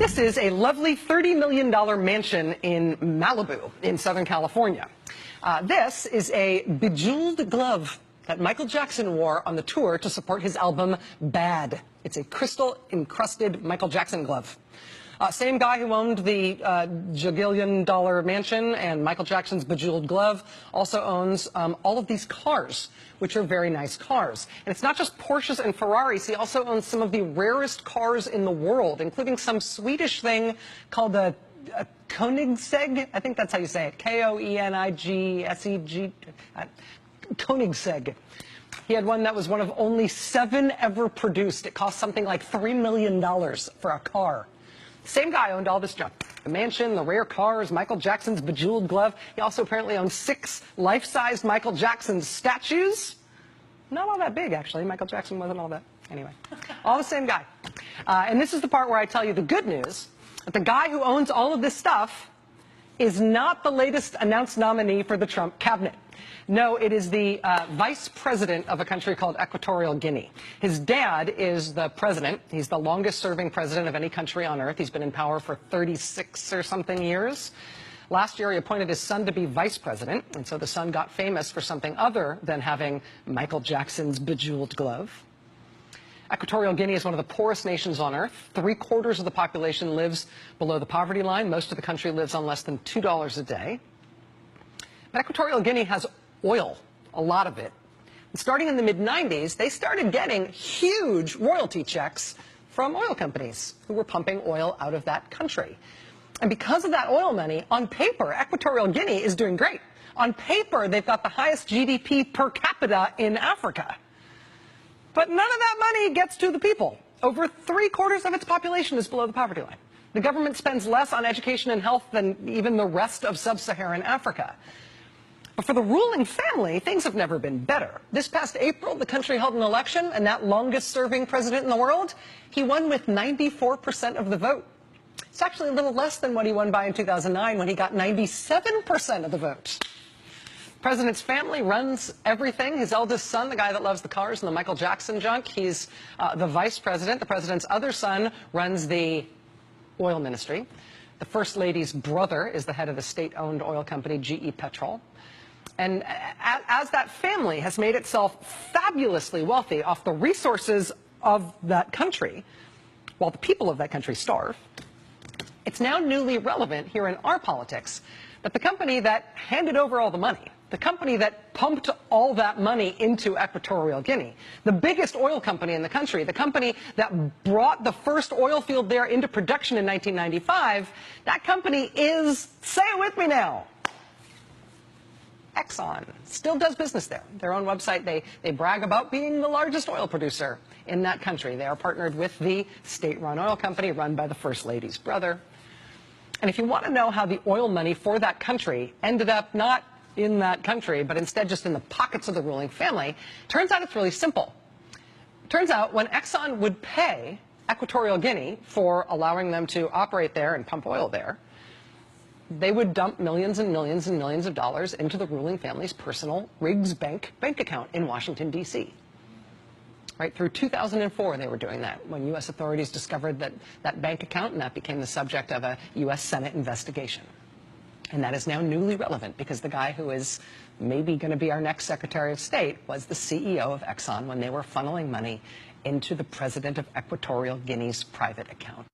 This is a lovely $30 million mansion in Malibu in Southern California. This is a bejeweled glove that Michael Jackson wore on the tour to support his album Bad. It's a crystal-encrusted Michael Jackson glove. Same guy who owned the jagillion-dollar mansion and Michael Jackson's bejeweled glove also owns all of these cars, which are very nice cars. And it's not just Porsches and Ferraris. He also owns some of the rarest cars in the world, including some Swedish thing called a Koenigsegg. I think that's how you say it. Koenigsegg. Koenigsegg. He had one that was one of only 7 ever produced. It cost something like $3 million for a car. Same guy owned all this junk. The mansion, the rare cars, Michael Jackson's bejeweled glove. He also apparently owned 6 life-sized Michael Jackson statues. Not all that big, actually. Michael Jackson wasn't all that. Anyway, all the same guy. And this is the part where I tell you the good news, that the guy who owns all of this stuff is not the latest announced nominee for the Trump cabinet. No, it is the vice president of a country called Equatorial Guinea. His dad is the president. He's the longest-serving president of any country on earth. He's been in power for 36 or something years. Last year, he appointed his son to be vice president, and so the son got famous for something other than having Michael Jackson's bejeweled glove. Equatorial Guinea is one of the poorest nations on earth. 3/4 of the population lives below the poverty line. Most of the country lives on less than $2 a day. But Equatorial Guinea has oil, a lot of it. And starting in the mid-90s, they started getting huge royalty checks from oil companies who were pumping oil out of that country. And because of that oil money, on paper, Equatorial Guinea is doing great. On paper, they've got the highest GDP per capita in Africa. But none of that money gets to the people. Over 3/4 of its population is below the poverty line. The government spends less on education and health than even the rest of sub-Saharan Africa. But for the ruling family, things have never been better. This past April, the country held an election, and that longest-serving president in the world, he won with 94% of the vote. It's actually a little less than what he won by in 2009, when he got 97% of the vote. The president's family runs everything. His eldest son, the guy that loves the cars and the Michael Jackson junk, he's the vice president. The president's other son runs the oil ministry. The first lady's brother is the head of the state-owned oil company, GE Petrol. And as that family has made itself fabulously wealthy off the resources of that country, while the people of that country starve, it's now newly relevant here in our politics that the company that handed over all the money, the company that pumped all that money into Equatorial Guinea, the biggest oil company in the country, the company that brought the first oil field there into production in 1995, that company is, say it with me now, Exxon. Still does business there. Their own website, they brag about being the largest oil producer in that country. They are partnered with the state-run oil company run by the First Lady's brother. And if you want to know how the oil money for that country ended up not in that country, but instead just in the pockets of the ruling family, turns out it's really simple. Turns out when Exxon would pay Equatorial Guinea for allowing them to operate there and pump oil there, they would dump millions and millions and millions of dollars into the ruling family's personal Riggs bank account in Washington, D.C. Right through 2004, they were doing that when U.S. authorities discovered that bank account, and that became the subject of a U.S. Senate investigation. And that is now newly relevant because the guy who is maybe going to be our next Secretary of State was the CEO of Exxon when they were funneling money into the president of Equatorial Guinea's private account.